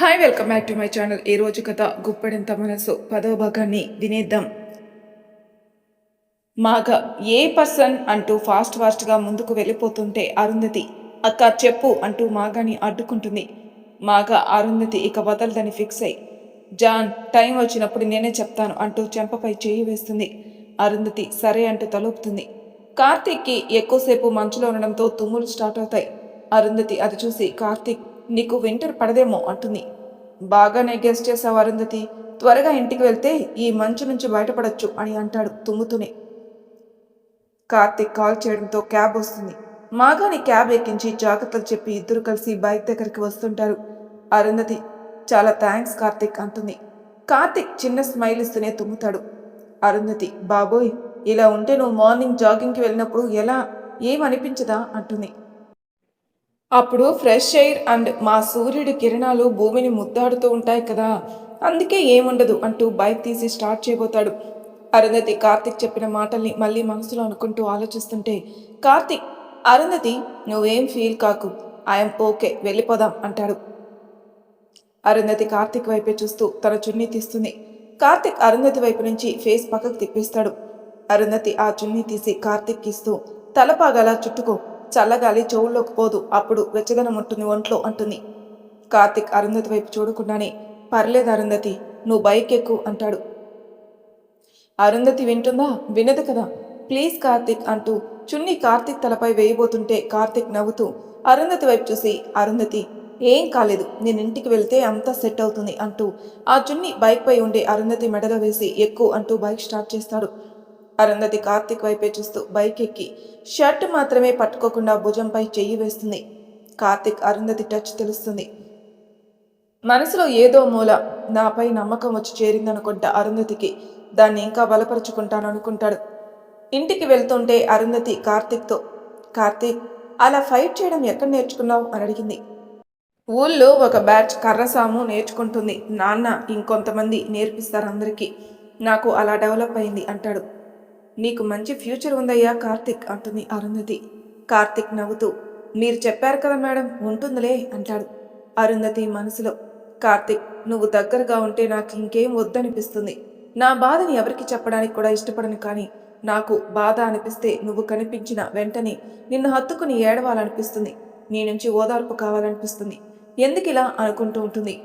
Hi welcome back to my channel. ఈ రోజు కథ గుప్పెడంత మనసు 10వ భాగాన్ని వినేద్దాం. మాఘ ఏ పర్సన్ అంటూ ఫాస్ట్గా ముందుకు వెళ్ళిపోతుంటే అరుంధతి అక్క చెప్పు అంటూ మాఘని అడ్డుకుంటుంది. మాఘ అరుంధతి ఇక వదలదని ఫిక్స్ అయి జాన్ టైం వచ్చినప్పుడు నేనే చెప్తాను అంటూ చెంపపై చేయి వేస్తుంది. అరుంధతి సరే అంటూ తలుపుతుంది. కార్తీక్కి ఎక్కువసేపు మంచులో ఉండడంతో తుమ్ములు స్టార్ట్ అవుతాయి. అరుంధతి అది చూసి కార్తీక్ నీకు వింటర్ పడదేమో అంటుంది. బాగానే గెస్ట్ చేసావు అరుంధతి, త్వరగా ఇంటికి వెళ్తే ఈ మంచు నుంచి బయటపడొచ్చు అని అంటాడు తుమ్ముతూనే. కార్తీక్ కాల్ చేయడంతో క్యాబ్ వస్తుంది. మాగాని క్యాబ్ ఎక్కించి జాగ్రత్తలు చెప్పి ఇద్దరు కలిసి బైక్ దగ్గరికి వస్తుంటారు. అరుంధతి చాలా థ్యాంక్స్ కార్తీక్ అంటుంది. కార్తీక్ చిన్న స్మైల్ ఇస్తూనే తుమ్ముతాడు. అరుంధతి బాబోయ్, ఇలా ఉంటే నువ్వు మార్నింగ్ జాగింగ్కి వెళ్ళినప్పుడు ఎలా ఏమనిపించదా అంటుంది. అప్పుడు ఫ్రెష్ ఎయిర్ అండ్ మా సూర్యుడి కిరణాలు భూమిని ముద్దాడుతూ ఉంటాయి కదా, అందుకే ఏముండదు అంటూ బైక్ తీసి స్టార్ట్ చేయబోతాడు. అరుంధతి కార్తిక్ చెప్పిన మాటల్ని మళ్ళీ మనసులో అనుకుంటూ ఆలోచిస్తుంటే కార్తిక్ అరుంధతి నువ్వేం ఫీల్ కాకు, ఐఎమ్ ఓకే వెళ్ళిపోదాం అంటాడు. అరుంధతి కార్తిక్ వైపే చూస్తూ తన చున్నీ తీస్తుంది. కార్తిక్ అరుంధతి వైపు నుంచి ఫేస్ పక్కకు తిప్పిస్తాడు. అరుంధతి ఆ చున్నీ తీసి కార్తిక్ ఇస్తూ తలపాగలా చుట్టుకో, చల్లగాలి చెవుల్లోకి పోదు, అప్పుడు వెచ్చదనం ఉంటుంది ఒంట్లో అంటుంది. కార్తిక్ అరుంధతి వైపు చూడకుండానే పర్లేదు అరుంధతి, నువ్వు బైక్ ఎక్కు అంటాడు. అరుంధతి వింటుందా? వినదు కదా. ప్లీజ్ కార్తిక్ అంటూ చున్నీ కార్తిక్ తలపై వేయబోతుంటే కార్తిక్ నవ్వుతూ అరుంధతి వైపు చూసి అరుంధతి ఏం కాలేదు, నేను ఇంటికి వెళ్తే అంతా సెట్ అవుతుంది అంటూ ఆ చున్నీ బైక్ పై ఉండే అరుంధతి మెడలో వేసి ఎక్కు అంటూ బైక్ స్టార్ట్ చేస్తాడు. అరుంధతి కార్తిక్ వైపే చూస్తూ బైక్ ఎక్కి షర్ట్ మాత్రమే పట్టుకోకుండా భుజంపై చెయ్యి వేస్తుంది. కార్తిక్ అరుంధతి టచ్ తెలుస్తుంది. మనసులో ఏదో మూల నాపై నమ్మకం వచ్చి చేరిందనుకుంటా అరుంధతికి. దాన్ని ఇంకా బలపరుచుకుంటాననుకుంటాడు. ఇంటికి వెళ్తుంటే అరుంధతి కార్తిక్తో కార్తీక్ అలా ఫైట్ చేయడం ఎక్కడ నేర్చుకున్నావు అని అడిగింది. ఊళ్ళో ఒక బ్యాచ్ కర్రసాము నేర్చుకుంటుంది నాన్న, ఇంకొంతమంది నేర్పిస్తారు అందరికీ, నాకు అలా డెవలప్ అయింది అంటాడు. నీకు మంచి ఫ్యూచర్ ఉందయ్యా కార్తిక్ అంటుంది అరుంధతి. కార్తిక్ నవ్వుతూ మీరు చెప్పారు కదా మేడం, ఉంటుందిలే అంటాడు. అరుంధతి మనసులో కార్తిక్ నువ్వు దగ్గరగా ఉంటే నాకు ఇంకేం వద్దనిపిస్తుంది. నా బాధని ఎవరికి చెప్పడానికి కూడా ఇష్టపడను, కానీ నాకు బాధ అనిపిస్తే నువ్వు కనిపించిన వెంటనే నిన్ను హత్తుకుని ఏడవాలనిపిస్తుంది, నీ నుంచి ఓదార్పు కావాలనిపిస్తుంది, ఎందుకిలా అనుకుంటూ ఉంటుంది.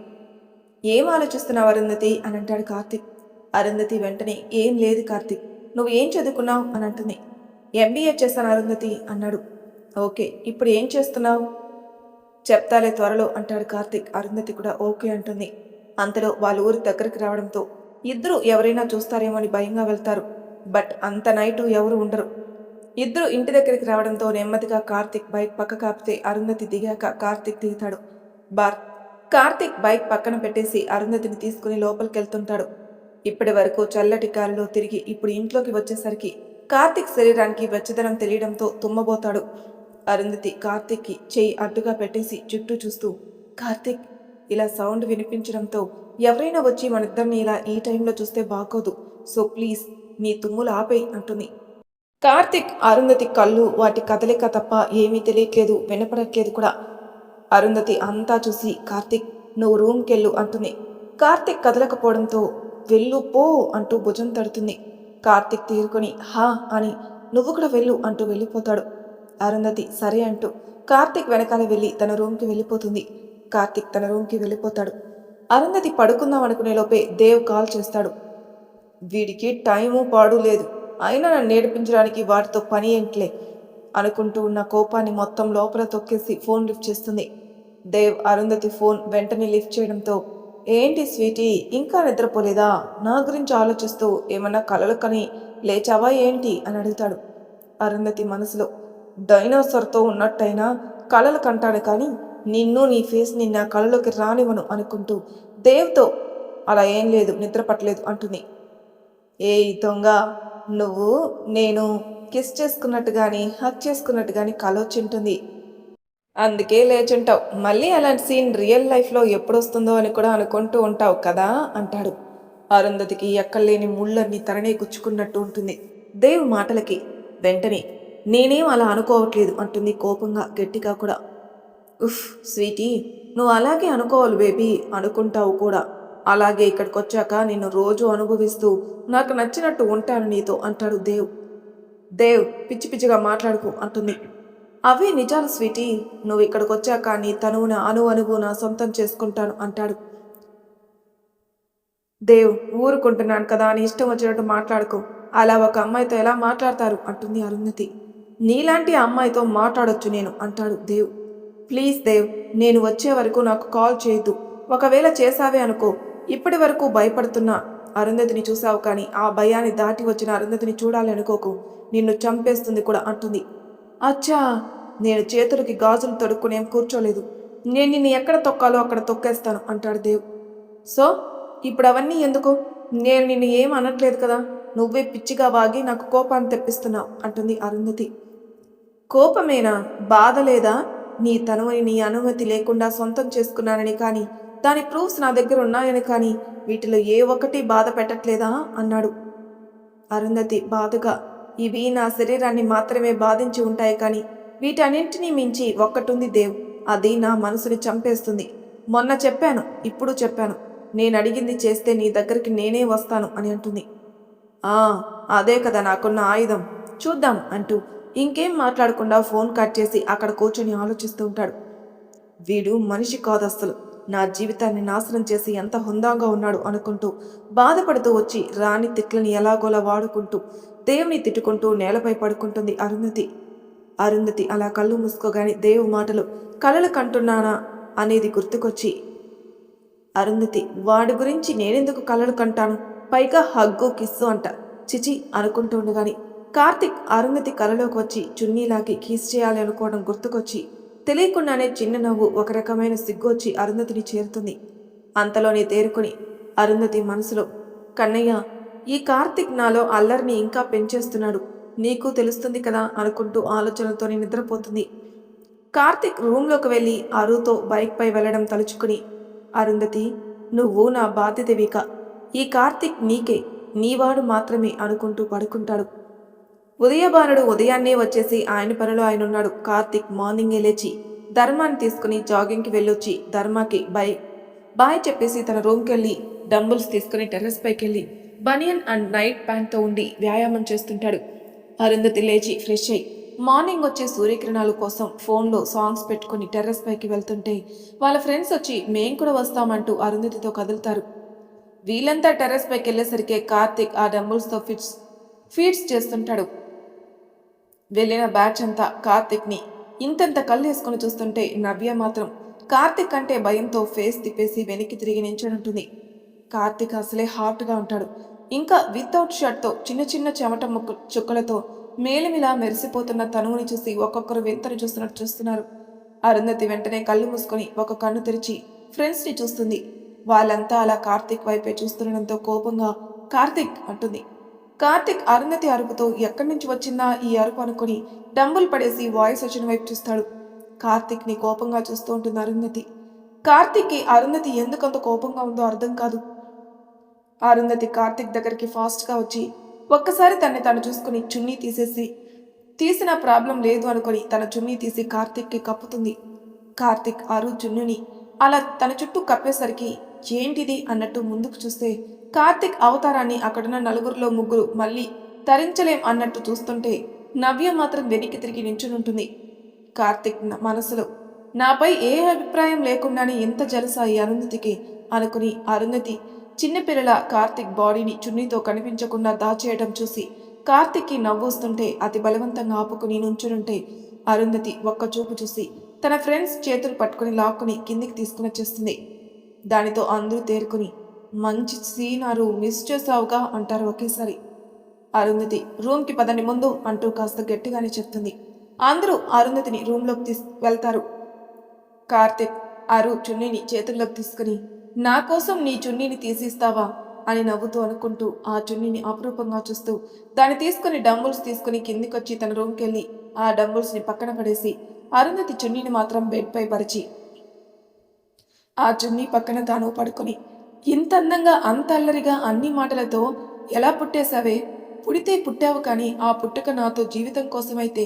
ఏం ఆలోచిస్తున్నావు అరుంధతి అని అంటాడు కార్తిక్. అరుంధతి వెంటనే ఏం లేదు కార్తిక్, నువ్వు ఏం చదువుకున్నావు అని అంటుంది. ఎంబీఏ చేశాను అరుంధతి అన్నాడు. ఓకే, ఇప్పుడు ఏం చేస్తున్నావు? చెప్తాలే త్వరలో అంటాడు కార్తిక్. అరుంధతి కూడా ఓకే అంటుంది. అంతలో వాళ్ళ ఊరి దగ్గరికి రావడంతో ఇద్దరు ఎవరైనా చూస్తారేమో అని భయంగా వెళ్తారు. బట్ అంత నైటు ఎవరు ఉండరు. ఇద్దరు ఇంటి దగ్గరికి రావడంతో నెమ్మదిగా కార్తిక్ బైక్ పక్క కాపితే అరుంధతి దిగాక కార్తిక్ దిగుతాడు. కార్తిక్ బైక్ పక్కన పెట్టేసి అరుంధతిని తీసుకుని లోపలికి వెళ్తుంటాడు. ఇప్పటి వరకు చల్లటి గాలిలో తిరిగి ఇప్పుడు ఇంట్లోకి వచ్చేసరికి కార్తిక్ శరీరానికి వెచ్చదనం తెలియడంతో తుమ్మబోతాడు. అరుంధతి కార్తిక్కి చెయ్యి అడ్డుగా పెట్టేసి చుట్టూ చూస్తూ కార్తిక్ ఇలా సౌండ్ వినిపించడంతో ఎవరైనా వచ్చి మనిద్దరిని ఇలా ఈ టైంలో చూస్తే బాగోదు, సో ప్లీజ్ నీ తుమ్ములు ఆపేయి అంటుంది. కార్తిక్ అరుంధతి కళ్ళు వాటి కదలిక తప్ప ఏమీ తెలియట్లేదు, వినపడట్లేదు కూడా. అరుంధతి అంతా చూసి కార్తిక్ నువ్వు రూమ్కెళ్ళు అంటుంది. కార్తిక్ కదలకపోవడంతో వెళ్ళు పో అంటూ భుజం తడుతుంది. కార్తిక్ తీరుకొని హా అని నువ్వు కూడా వెళ్ళు అంటూ వెళ్ళిపోతాడు. అరుంధతి సరే అంటూ కార్తిక్ వెనకాల వెళ్ళి తన రూమ్కి వెళ్ళిపోతుంది. కార్తిక్ తన రూమ్కి వెళ్ళిపోతాడు. అరుంధతి పడుకుందాం అనుకునే లోపే దేవ్ కాల్ చేస్తాడు. వీడికి టైము పాడు లేదు, అయినా నన్ను నేర్పించడానికి వాటితో పని ఏంట్లే అనుకుంటూ ఉన్న కోపాన్ని మొత్తం లోపల తొక్కేసి ఫోన్ లిఫ్ట్ చేస్తుంది. దేవ్ అరుంధతి ఫోన్ వెంటనే లిఫ్ట్ చేయడంతో ఏంటి స్వీటీ, ఇంకా నిద్రపోలేదా? నా గురించి ఆలోచిస్తూ ఏమన్నా కలలు కని లేచావా ఏంటి అని అడుగుతాడు. అరుంధతి మనసులో డైనోసార్తో ఉన్నట్టయినా కలలు కంటాడు, కానీ నిన్ను నీ ఫేస్ నిన్న కళలోకి రానివ్వను అనుకుంటూ దేవ్తో అలా ఏం లేదు, నిద్ర పట్టలేదు అంటుంది. ఏయ్ దొంగ, నువ్వు నేను కిస్ చేసుకున్నట్టు కానీ హక్ చేసుకున్నట్టు కానీ కలొచ్చింటుంది, అందుకే లేచుంటావు. మళ్ళీ అలాంటి సీన్ రియల్ లైఫ్లో ఎప్పుడొస్తుందో అని కూడా అనుకుంటూ ఉంటావు కదా అంటాడు. అరుంధతికి ఎక్కలేని ముళ్ళన్నీ తరణే గుచ్చుకున్నట్టు ఉంటుంది దేవ్ మాటలకి. వెంటనే నేనేం అలా అనుకోవట్లేదు అంటుంది కోపంగా, గట్టిగా కూడా. ఉఫ్ స్వీటీ, నువ్వు అలాగే అనుకోవాలి బేబీ, అనుకుంటావు కూడా. అలాగే ఇక్కడికొచ్చాక నిన్ను రోజు అనుభవిస్తూ నాకు నచ్చినట్టు ఉంటాను నీతో అంటాడు దేవ్. దేవ్ పిచ్చి పిచ్చిగా మాట్లాడుకు అంటుంది. అవే నిజాలు స్వీటీ, నువ్వు ఇక్కడికొచ్చాక నీ తనువున అణువు నా సొంతం చేసుకుంటాను అంటాడు. దేవ్ ఊరుకుంటున్నాను కదా అని ఇష్టం వచ్చినట్టు మాట్లాడుకో. అలా ఒక అమ్మాయితో ఎలా మాట్లాడతారు అంటుంది అరుంధతి. నీలాంటి అమ్మాయితో మాట్లాడొచ్చు నేను అంటాడు దేవ్. ప్లీజ్ దేవ్, నేను వచ్చే వరకు నాకు కాల్ చేయొద్దు. ఒకవేళ చేశావే అనుకో, ఇప్పటి వరకు భయపడుతున్న అరుంధతిని చూసావు కానీ ఆ భయాన్ని దాటి వచ్చిన అరుంధతిని చూడాలి అనుకోకు. నిన్ను చంపేస్తుంది కూడా అంటుంది. అచ్చా, నేను చేతులకి గాజులు తొడుక్కునేం కూర్చోలేదు. నేను నిన్ను ఎక్కడ తొక్కాలో అక్కడ తొక్కేస్తాను అంటాడు దేవ్. సో ఇప్పుడు అవన్నీ ఎందుకు? నేను నిన్ను ఏం అనట్లేదు కదా. నువ్వే పిచ్చిగా వాగి నాకు కోపాన్ని తెప్పిస్తున్నావు అంటుంది అరుంధతి. కోపమేనా? బాధ లేదా? నీ తనువుని నీ అనుమతి లేకుండా సొంతం చేసుకున్నానని కానీ, దాని ప్రూఫ్స్ నా దగ్గర ఉన్నాయని కానీ, వీటిలో ఏ ఒక్కటి బాధ పెట్టట్లేదా అన్నాడు. అరుంధతి బాధగా, ఇవి నా శరీరాన్ని మాత్రమే బాధించి ఉంటాయి కానీ వీటన్నింటినీ మించి ఒక్కటుంది దేవ్, అది నా మనసుని చంపేస్తుంది. మొన్న చెప్పాను, ఇప్పుడు చెప్పాను, నేను అడిగింది చేస్తే నీ దగ్గరికి నేనే వస్తాను అని అంటుంది. ఆ అదే కదా నాకున్న ఆయుధం, చూద్దాం అంటూ ఇంకేం మాట్లాడకుండా ఫోన్ కట్ చేసి అక్కడ కూర్చొని ఆలోచిస్తూ ఉంటాడు. వీడు మనిషి కాదస్సలు, నా జీవితాన్ని నాశనం చేసి ఎంత హుందాగా ఉన్నాడు అనుకుంటూ బాధపడుతూ వచ్చి రాణి తిట్లని ఎలాగోలా వాడుకుంటూ దేవుని తిట్టుకుంటూ నేలపై పడుకుంటుంది అరుంధతి. అరుంధతి అలా కళ్ళు మూసుకోగానే దేవు మాటలు కలలు కంటున్నానా అనేది గుర్తుకొచ్చి, అరుంధతి వాడి గురించి నేనెందుకు కలలు కంటాను, పైగా హగ్గు కిస్సు అంట, చిచి అనుకుంటూ ఉండగాని కార్తిక్ అరుంధతి కలలోకి వచ్చి చున్నీలాగి కిస్ చేయాలి అనుకోవడం గుర్తుకొచ్చి తెలియకుండానే చిన్న నవ్వు ఒక రకమైన సిగ్గు వచ్చి అరుంధతిని చేరుతుంది. అంతలోనే తేరుకుని అరుంధతి మనసులో, కన్నయ్య, ఈ కార్తిక్ నాలో అల్లరిని ఇంకా పెంచేస్తున్నాడు, నీకు తెలుస్తుంది కదా అనుకుంటూ ఆలోచనలతోనే నిద్రపోతుంది. కార్తిక్ రూంలోకి వెళ్ళి అరుతో బైక్పై వెళ్లడం తలుచుకుని, అరుంధతి, నువ్వు నా బాధ్యతవిక, ఈ కార్తిక్ నీకే, నీవాడు మాత్రమే అనుకుంటూ పడుకుంటాడు. ఉదయభానుడు ఉదయాన్నే వచ్చేసి ఆయన పనిలో ఆయనున్నాడు. కార్తిక్ మార్నింగే లేచి ధర్మాన్ని తీసుకుని జాగింగ్కి వెళ్ళొచ్చి ధర్మాకి బాయ్ చెప్పేసి తన రూమ్కి వెళ్ళి డంబుల్స్ తీసుకుని టెర్రస్ పైకి వెళ్ళి బనియన్ అండ్ నైట్ ప్యాంట్తో ఉండి వ్యాయామం చేస్తుంటాడు. అరుంధతి లేచి ఫ్రెష్ అయ్యి మార్నింగ్ వచ్చే సూర్యకిరణాల కోసం ఫోన్లో సాంగ్స్ పెట్టుకుని టెర్రస్ పైకి వెళ్తుంటే వాళ్ళ ఫ్రెండ్స్ వచ్చి మేం కూడా వస్తామంటూ అరుంధతితో కదులుతారు. వీళ్ళంతా టెర్రస్ పైకి వెళ్ళేసరికి కార్తిక్ ఆ డంబుల్స్తో ఫీడ్స్ చేస్తుంటాడు. వెళ్ళిన బ్యాచ్ అంతా కార్తిక్ని ఇంతంత కళ్ళేసుకుని చూస్తుంటే నవ్య మాత్రం కార్తిక్ అంటే భయంతో ఫేస్ తిప్పేసి వెనక్కి తిరిగి నించుంటుంది. కార్తిక్ అసలే హాట్గా ఉంటాడు. ఇంకా వితౌట్ షర్ట్తో చిన్న చిన్న చెమట చుక్కలతో మేలిమిలా మెరిసిపోతున్న తనువుని చూసి ఒక్కొక్కరు వింతను చూస్తున్నట్టు చూస్తున్నారు. అరుంధతి వెంటనే కళ్ళు మూసుకొని ఒక కన్ను తెరిచి ఫ్రెండ్స్ని చూస్తుంది. వాళ్ళంతా అలా కార్తిక్ వైపే చూస్తుండడంతో కోపంగా కార్తిక్ అంటుంది. కార్తిక్ అరుంధతి అరుపుతో ఎక్కడి నుంచి వచ్చిందా ఈ అరుపు అనుకుని డంబుల్ పడేసి వాయిస్ వచ్చిన వైపు చూస్తాడు. కార్తిక్ని కోపంగా చూస్తూ ఉంటుంది అరుంధతి. కార్తిక్కి అరుంధతి ఎందుకంత కోపంగా ఉందో అర్థం కాదు. అరుంధతి కార్తిక్ దగ్గరికి ఫాస్ట్గా వచ్చి ఒక్కసారి తన్ని తను చూసుకుని చున్నీ తీసిన ప్రాబ్లం లేదు అనుకుని తన చున్నీ తీసి కార్తిక్కి కప్పుతుంది. కార్తిక్ అరు చున్నీని అలా తన చుట్టూ కప్పేసరికి ఏంటిది అన్నట్టు ముందుకు చూస్తే కార్తిక్ అవతారాన్ని అక్కడున్న నలుగురిలో ముగ్గురు మళ్ళీ తరించలేం అన్నట్టు చూస్తుంటే నవ్య మాత్రం వెనక్కి తిరిగి నించునుంటుంది. కార్తిక్ మనసులో, నాపై ఏ అభిప్రాయం లేకుండానే ఎంత జలసా ఈ అరుంధతికి అనుకుని అరుంధతి చిన్నపిల్లల కార్తిక్ బాడీని చున్నీతో కనిపించకుండా దాచేయడం చూసి కార్తిక్కి నవ్వొస్తుంటే అతి బలవంతంగా ఆపుకుని నుంచునుంటే అరుంధతి ఒక్క చూపు చూసి తన ఫ్రెండ్స్ చేతులు పట్టుకుని లాక్కుని కిందికి తీసుకుని వచ్చేస్తుంది. దానితో అందరూ తేరుకుని మంచి సీనారు మిస్ చేసావుగా అంటారు ఒకేసారి. అరుంధతి రూమ్కి పదని ముందు అంటూ కాస్త గట్టిగానే చెప్తుంది. అందరూ అరుంధతిని రూమ్లోకి వెళ్తారు. కార్తిక్ అరు చున్నీని చేతుల్లోకి తీసుకుని, నా కోసం నీ చున్నీని తీసిస్తావా అని నవ్వుతూ అనుకుంటూ ఆ చున్నీని అపురూపంగా చూస్తూ దాన్ని తీసుకుని డంబుల్స్ తీసుకుని కిందికొచ్చి తన రూమ్కి వెళ్ళి ఆ డంబుల్స్ని పక్కన పడేసి అరుంధతి చున్నీని మాత్రం బెడ్పై పరిచి ఆ చున్నీ పక్కన తాను పడుకొని, ఇంత అందంగా అంత అల్లరిగా అన్ని మాటలతో ఎలా పుట్టేశావే, పుడితే పుట్టావు కానీ ఆ పుట్టుక నాతో జీవితం కోసమైతే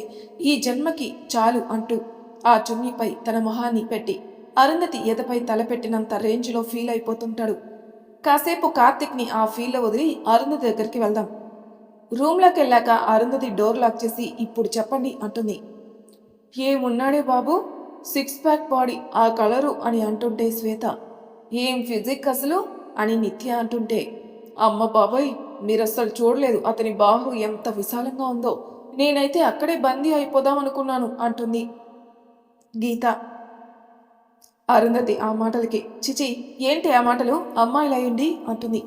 ఈ జన్మకి చాలు అంటూ ఆ చున్నీపై తన మొహాన్ని పెట్టి అరుంధతి ఎదపై తలపెట్టినంత రేంజ్లో ఫీల్ అయిపోతుంటాడు. కాసేపు కార్తిక్ని ఆ ఫీల్లో వదిలి అరుంధతి దగ్గరికి వెళ్దాం. రూమ్లోకి వెళ్ళాక అరుంధతి డోర్ లాక్ చేసి ఇప్పుడు చెప్పండి అంటుంది. ఏమున్నాడే బాబు, 6 ప్యాక్ బాడీ, ఆ కలరు అని అంటుంటే శ్వేత, ఏం ఫిజిక్ అసలు అని నిత్య అంటుంటే, అమ్మ బాబాయ్, మీరస్సలు చూడలేదు అతని బాహు ఎంత విశాలంగా ఉందో, నేనైతే అక్కడే బందీ అయిపోదాం అనుకున్నాను అంటుంది గీత. అరుంధతి ఆ మాటలకి, చిచి ఏంటి ఆ మాటలు, అమ్మాయిలయ్యండి అంటుంది.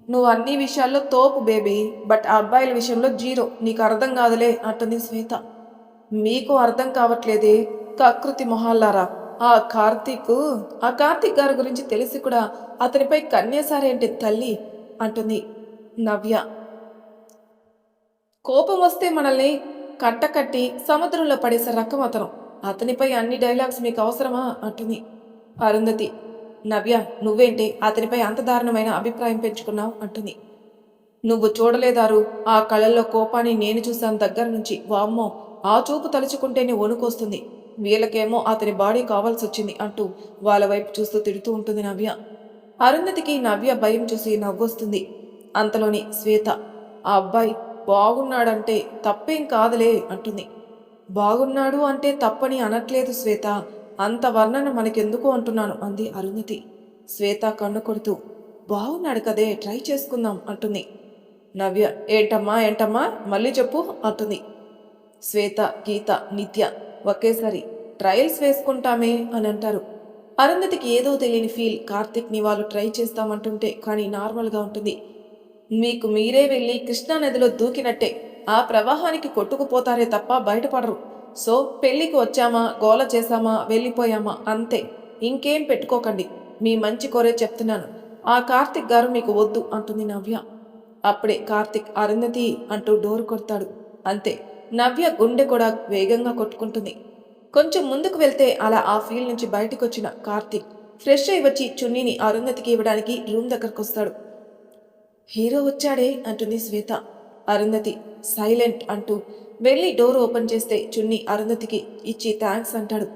నువ్వు అన్ని విషయాల్లో తోపు బేబీ, బట్ ఆ అబ్బాయిల విషయంలో జీరో, నీకు అర్థం కాదులే అంటుంది శ్వేత. మీకు అర్థం కావట్లేదే కకృతి మొహాల్లారా. ఆ కార్తీక్ గారి గురించి తెలిసి కూడా అతనిపై కన్నేసారేంటి తల్లి అంటుంది నవ్య. కోపం వస్తే మనల్ని కట్టకట్టి సముద్రంలో పడేసే రకం అతను. అతనిపై అన్ని డైలాగ్స్ మీకు అవసరమా అంటుంది అరుంధతి. నవ్య, నువ్వేంటి అతనిపై అంత దారుణమైన అభిప్రాయం పెంచుకున్నావు అంటుంది. నువ్వు చూడలేదారు, ఆ కళల్లో కోపాన్ని నేను చూశాను దగ్గర నుంచి. వామ్మో, ఆ చూపు తలుచుకుంటేనే వణుకొస్తుంది. వీళ్ళకేమో అతని బాడీ కావాల్సి వచ్చింది అంటూ వాళ్ళ వైపు చూస్తూ తిడుతూ ఉంటుంది నవ్య. అరుంధతికి నవ్య భయం చూసి నవ్వొస్తుంది. అంతలోని శ్వేత, ఆ అబ్బాయి బాగున్నాడంటే తప్పేం కాదులే అంటుంది. బాగున్నాడు అంటే తప్పని అనట్లేదు శ్వేత, అంత వర్ణన మనకెందుకు అంటున్నాను అంది అరుంధతి. శ్వేత కన్ను కొడుతూ, బాగున్నాడు కదే, ట్రై చేసుకుందాం అంటుంది. నవ్య, ఏంటమ్మా మళ్ళీ చెప్పు అంటుంది. శ్వేత, గీత, నిత్య ఒకేసారి ట్రయల్స్ వేసుకుంటామే అని అంటారు. అరుంధతికి ఏదో తెలియని ఫీల్, కార్తిక్ని వాళ్ళు ట్రై చేస్తామంటుంటే కానీ నార్మల్గా ఉంటుంది. మీకు మీరే వెళ్ళి కృష్ణానదిలో దూకినట్టే ఆ ప్రవాహానికి కొట్టుకుపోతారే తప్ప బయటపడరు. సో పెళ్ళికి వచ్చామా, గోల చేశామా, వెళ్ళిపోయామా అంతే, ఇంకేం పెట్టుకోకండి. మీ మంచి కోరే చెప్తున్నాను. ఆ కార్తిక్ గారు మీకు వద్దు అంటుంది నవ్య. అప్పుడే కార్తిక్ అరుంధతి అంటూ డోర్ కొడతాడు. అంతే, నవ్య గుండె కూడా వేగంగా కొట్టుకుంటుంది. కొంచెం ముందుకు వెళ్తే అలా ఆ ఫీల్ నుంచి బయటకు వచ్చిన కార్తిక్ ఫ్రెష్ అయి వచ్చి చున్నీని అరుంధతికి ఇవ్వడానికి రూమ్ దగ్గరకు వస్తాడు. హీరో వచ్చాడే అంటుంది శ్వేత. అరుంధతి సైలెంట్ అంటూ వెళ్ళి డోర్ ఓపెన్ చేస్తే చున్నీ అరుంధతికి ఇచ్చి థ్యాంక్స్ అంటాడు.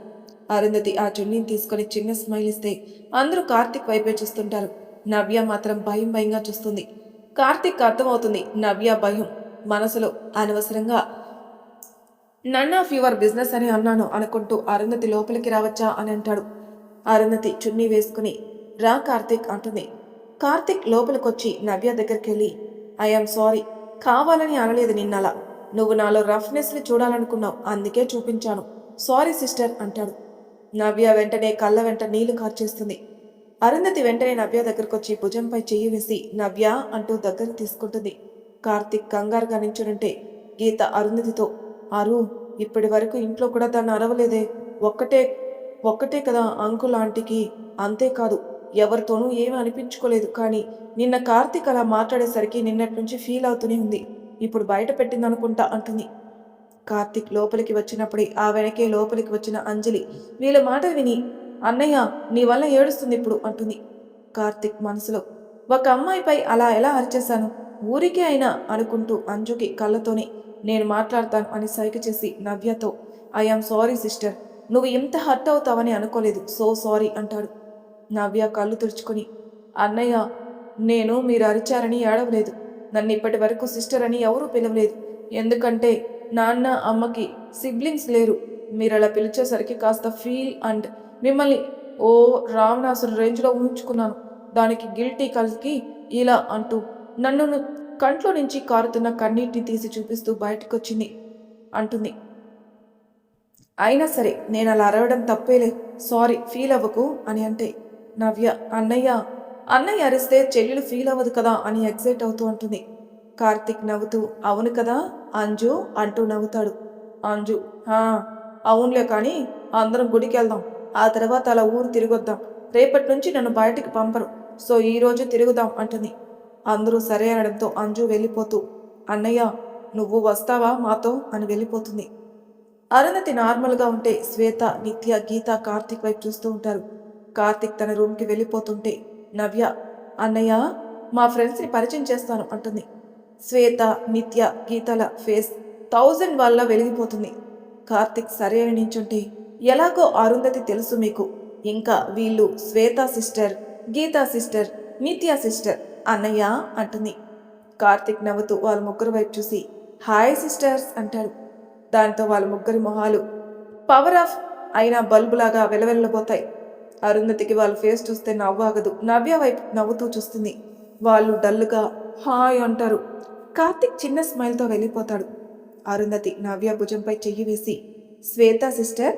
అరుంధతి ఆ చున్నీని తీసుకొని చిన్న స్మైల్ ఇస్తే అందరూ కార్తిక్ వైపే చూస్తుంటారు. నవ్య మాత్రం భయంగా చూస్తుంది. కార్తిక్ అర్థమవుతుంది నవ్య భయం. మనసులో అనవసరంగా నన్ ఆఫ్ యువర్ బిజినెస్ అని అన్నాను అనుకుంటూ అరుంధతి లోపలికి రావచ్చా అని అంటాడు. అరుంధతి చున్నీ వేసుకుని రా కార్తిక్ అంటుంది. కార్తిక్ లోపలికొచ్చి నవ్య దగ్గరికి వెళ్ళి, ఐఎమ్ సారీ, కావాలని అనలేదు నిన్నలా. నువ్వు నాలో రఫ్నెస్ని చూడాలనుకున్నావు, అందుకే చూపించాను. సారీ సిస్టర్ అంటాడు. నవ్య వెంటనే కళ్ళ వెంట నీళ్లు కార్చేస్తుంది. అరుంధతి వెంటనే నవ్య దగ్గరకొచ్చి భుజంపై చెయ్యి వేసి నవ్య అంటూ దగ్గర తీసుకుంటుంది. కార్తిక్ కంగారుగా నించునుంటే గీత అరుంధతితో, అరు, ఇప్పటి వరకు ఇంట్లో కూడా దాన్ని అరవలేదే, ఒక్కటే కదా అంకుల్ ఆంటీకి, అంతేకాదు ఎవరితోనూ ఏమీ అనిపించుకోలేదు. కానీ నిన్న కార్తిక్ అలా మాట్లాడేసరికి నిన్నటి నుంచి ఫీల్ అవుతూనే ఉంది. ఇప్పుడు బయట పెట్టిందనుకుంటా అంటుంది. కార్తిక్ లోపలికి వచ్చినప్పుడే ఆ వెనకే లోపలికి వచ్చిన అంజలి వీళ్ళ మాటలు విని, అన్నయ్య నీ వల్ల ఏడుస్తుంది ఇప్పుడు అంటుంది. కార్తిక్ మనసులో, ఒక అమ్మాయిపై అలా ఎలా అరిచేశాను, ఊరికే అయినా అనుకుంటూ అంజుకి కళ్ళతోనే నేను మాట్లాడతాను అని సైగ చేసి నవ్యతో, ఐఆమ్ సారీ సిస్టర్, నువ్వు ఇంత హర్ట్ అవుతావని అనుకోలేదు, సో సారీ అంటాడు. నవ్య కళ్ళు తుడుచుకొని, అన్నయ్య, నేను మీరు అరిచారని ఏడవలేదు. నన్ను ఇప్పటి వరకు సిస్టర్ అని ఎవరూ పిలవలేదు. ఎందుకంటే నాన్న అమ్మకి సిబ్లింగ్స్ లేరు. మీరు అలా పిలిచేసరికి కాస్త ఫీల్ అండ్ మిమ్మల్ని ఓ రావణాసురు రేంజ్లో ఊహించుకున్నాను. దానికి గిల్టీ కలిసి ఇలా అంటూ నన్ను కంట్లో నుంచి కారుతున్న కన్నీటిని తీసి చూపిస్తూ బయటకొచ్చింది అంటుంది. అయినా సరే నేను అలా అరవడం తప్పేలే, సారీ, ఫీల్ అవ్వకు అని అంటే నవ్య, అన్నయ్య అరిస్తే చెల్లెలు ఫీల్ అవ్వదు కదా అని ఎక్సైట్ అవుతూ ఉంటుంది. కార్తిక్ నవ్వుతూ, అవును కదా అంజు అంటూ నవ్వుతాడు. అంజు, అవునులే, కానీ అందరం గుడికి వెళ్దాం, ఆ తర్వాత అలా ఊరు తిరిగొద్దాం. రేపటి నుంచి నన్ను బయటికి పంపరు, సో ఈరోజు తిరుగుదాం అంటుంది. అందరూ సరే అనడంతో అంజు వెళ్ళిపోతూ, అన్నయ్య నువ్వు వస్తావా మాతో అని వెళ్ళిపోతుంది. అరుణతి నార్మల్గా ఉంటే శ్వేత, నిత్య, గీత కార్తిక్ వైపు చూస్తూ ఉంటారు. కార్తిక్ తన రూమ్కి వెళ్ళిపోతుంటే నవ్య, అన్నయ్య మా ఫ్రెండ్స్ని పరిచయం చేస్తాను అంటుంది. శ్వేత, నిత్య, గీతల ఫేస్ 1000 వాళ్ళ వెలిగిపోతుంది. కార్తిక్ సరే అని నించుంటే ఎలాగో అరుంధతి తెలుసు మీకు. ఇంకా వీళ్ళు శ్వేతా సిస్టర్, గీతా సిస్టర్, నిత్య సిస్టర్ అన్నయ్య అంటుంది. కార్తిక్ నవ్వుతూ వాళ్ళ ముగ్గురు వైపు చూసి హాయ్ సిస్టర్స్ అంటాడు. దాంతో వాళ్ళ ముగ్గురి మొహాలు పవర్ ఆఫ్ అయిన బల్బులాగా వెలవెల్లబోతాయి. అరుంధతికి వాళ్ళ ఫేస్ చూస్తే నవ్వాగదు. నవ్య వైపు నవ్వుతూ చూస్తుంది. వాళ్ళు డల్లుగా హాయ్ అంటారు. కార్తిక్ చిన్న స్మైల్తో వెళ్ళిపోతాడు. అరుంధతి నవ్య భుజంపై చెయ్యి వేసి శ్వేత సిస్టర్,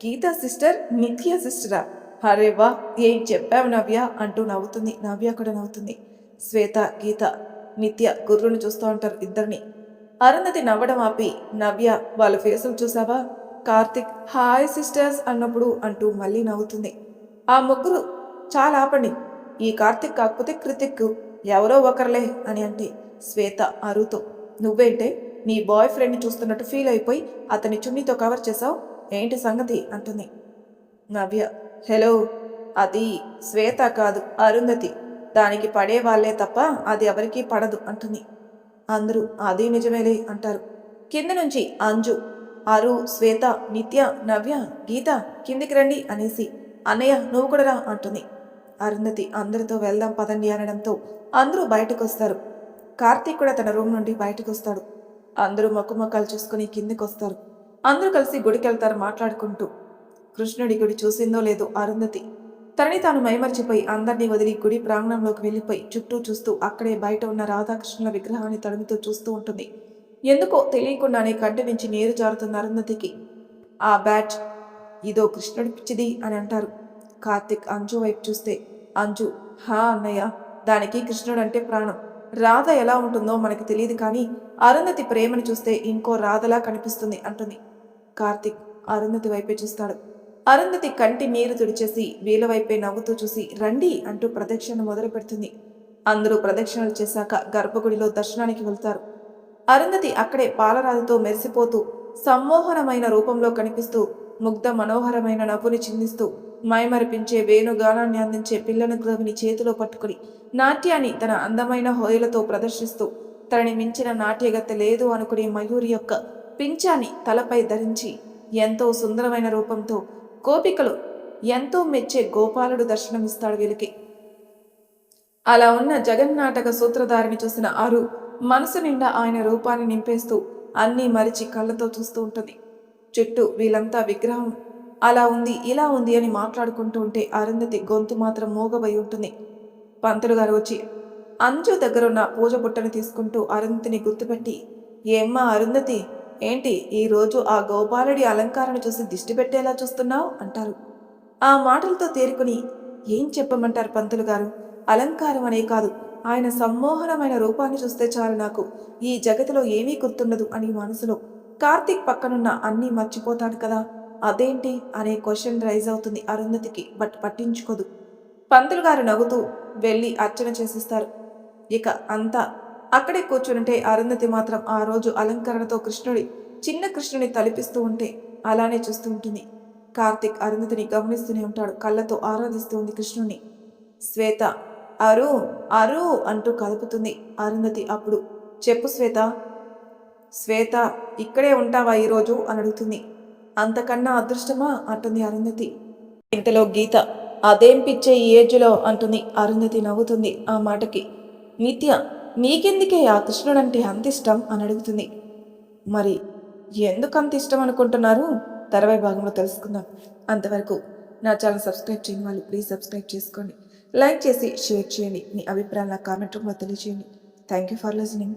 గీతా సిస్టర్, నిత్య సిస్టరా? అరే వా, ఏం చెప్పావు నవ్య అంటూ నవ్వుతుంది. నవ్య కూడా నవ్వుతుంది. శ్వేత, గీత, నిత్య గుర్రుని చూస్తూ ఉంటారు ఇద్దరిని. అరుంధతి నవ్వడం ఆపి నవ్య వాళ్ళ ఫేసులు చూసావా, కార్తిక్ హాయ్ సిస్టర్స్ అన్నప్పుడు అంటూ మళ్ళీ నవ్వుతుంది. ఆ ముగ్గురు చాలా ఆపండి, ఈ కార్తిక్ కాకపోతే కృతిక్ ఎవరో ఒకర్లే అని అంటే శ్వేత అరుతో నువ్వేంటే నీ బాయ్ ఫ్రెండ్ని చూస్తున్నట్టు ఫీల్ అయిపోయి అతని చున్నీతో కవర్ చేసావు, ఏంటి సంగతి అంటుంది. నవ్య హలో, అది శ్వేత కాదు అరుంధతి, దానికి పడే వాళ్ళే తప్ప అది ఎవరికీ పడదు అంటుంది. అందరూ అది నిజమేలే అంటారు. కింద నుంచి అంజు అరు, శ్వేత, నిత్య, నవ్య, గీత కిందికి రండి అనేసి అన్నయ్య నువ్వు కూడా రా అంటుంది. అరుంధతి అందరితో వెళ్దాం పదండి అనడంతో అందరూ బయటకు వస్తారు. కార్తీక్ కూడా తన రూమ్ నుండి బయటకు వస్తాడు. అందరూ మొక్కలు చూసుకుని కిందికి వస్తారు. అందరూ కలిసి గుడికి వెళ్తారు మాట్లాడుకుంటూ. కృష్ణుడి గుడి చూసిందో లేదో అరుంధతి తనని తాను మైమర్చిపోయి అందరినీ వదిలి గుడి ప్రాంగణంలోకి వెళ్ళిపోయి చుట్టూ చూస్తూ అక్కడే బయట ఉన్న రాధాకృష్ణుల విగ్రహాన్ని తడుముతూ చూస్తూ ఉంటుంది. ఎందుకో తెలియకుండానే కంటి నుంచి నీరు జారుతుంది అరుంధతికి. ఆ బ్యాచ్ ఇదో కృష్ణుడి పిచ్చిది అని అంటారు. కార్తిక్ అంజు వైపు చూస్తే అంజు హా అన్నయ్య, దానికి కృష్ణుడు అంటే ప్రాణం. రాధ ఎలా ఉంటుందో మనకి తెలియదు, కానీ అరుంధతి ప్రేమని చూస్తే ఇంకో రాధలా కనిపిస్తుంది అంటుంది. కార్తిక్ అరుంధతి వైపే చూస్తాడు. అరుంధతి కంటి నీరు తుడిచేసి వీళ్ళ వైపే నవ్వుతూ చూసి రండి అంటూ ప్రదక్షిణ మొదలు పెడుతుంది. అందరూ ప్రదక్షిణలు చేశాక గర్భగుడిలో దర్శనానికి వెళ్తారు. అరుంధతి అక్కడే పాలరాజుతో మెరిసిపోతూ సమ్మోహనమైన రూపంలో కనిపిస్తూ ముగ్ధ మనోహరమైన నవ్వుని చిందిస్తూ మైమరిపించే వేణుగానాన్ని అందించే పిల్లను గ్రవిని చేతిలో పట్టుకుని నాట్యాన్ని తన అందమైన హోయలతో ప్రదర్శిస్తూ తనని మించిన నాట్యగత్తె లేదు అనుకుని మయూరి యొక్క పింఛాన్ని తలపై ధరించి ఎంతో సుందరమైన రూపంతో గోపికలు ఎంతో మెచ్చే గోపాలుడు దర్శనమిస్తాడు వీళ్ళకి. అలా ఉన్న జగన్నాటక సూత్రధారిని చూసిన అరు మనసు నిండా ఆయన రూపాన్ని నింపేస్తూ అన్నీ మరిచి కళ్ళతో చూస్తూ ఉంటుంది. చుట్టూ వీళ్ళంతా విగ్రహం అలా ఉంది ఇలా ఉంది అని మాట్లాడుకుంటూ ఉంటే అరుంధతి గొంతు మాత్రం మూగబోయి ఉంటుంది. పంతులు గారు వచ్చి అంజు దగ్గరున్న పూజ బుట్టని తీసుకుంటూ అరుంధతిని గుర్తుపెట్టి ఏమ్మా అరుంధతి, ఏంటి ఈరోజు ఆ గోపాలుడి అలంకారాన్ని చూసి దిష్టి పెట్టేలా చూస్తున్నావు అంటారు. ఆ మాటలతో తేరుకుని ఏం చెప్పమంటారు పంతులు గారు, అలంకారం అనే కాదు, ఆయన సమ్మోహనమైన రూపాన్ని చూస్తే చాలు, నాకు ఈ జగతిలో ఏమీ గుర్తుండదు అని మనసులో కార్తీక్ పక్కనున్న అన్నీ మర్చిపోతాడు కదా, అదేంటి అనే క్వశ్చన్ రైజ్ అవుతుంది అరుంధతికి. బట్ పట్టించుకోదు. పంతులు గారు నవ్వుతూ వెళ్ళి అర్చన చేసిస్తారు. ఇక అంతా అక్కడే కూర్చుంటే అరుంధతి మాత్రం ఆ రోజు అలంకరణతో చిన్న కృష్ణుని తలిపిస్తూ ఉంటే అలానే చూస్తూ ఉంటుంది. కార్తీక్ అరుంధతిని గమనిస్తూనే ఉంటాడు. కళ్ళతో ఆరాధిస్తూ ఉంది కృష్ణుణ్ణి. శ్వేత అరు అరు అంటూ కలుపుతుంది అరుంధతి. అప్పుడు చెప్పు శ్వేత, శ్వేత ఇక్కడే ఉంటావా ఈరోజు అని అడుగుతుంది. అంతకన్నా అదృష్టమా అంటుంది అరుంధతి. ఇంతలో గీత అదేం పిచ్చే ఈ ఏజ్లో అంటుంది. అరుంధతి నవ్వుతుంది ఆ మాటకి. నిత్య నీకెందుకే ఆ కృష్ణుడంటే అంత ఇష్టం అని అడుగుతుంది. మరి ఎందుకు అంత ఇష్టం అనుకుంటున్నారు, తర్వాయి భాగంలో తెలుసుకుందాం. అంతవరకు నా ఛానల్ సబ్స్క్రైబ్ చేయని వాళ్ళు ప్లీజ్ సబ్స్క్రైబ్ చేసుకోండి. లైక్ చేసి షేర్ చేయండి. మీ అభిప్రాయాలు నా కామెంట్ రూమ్లో తెలియజేయండి. Thank you for listening.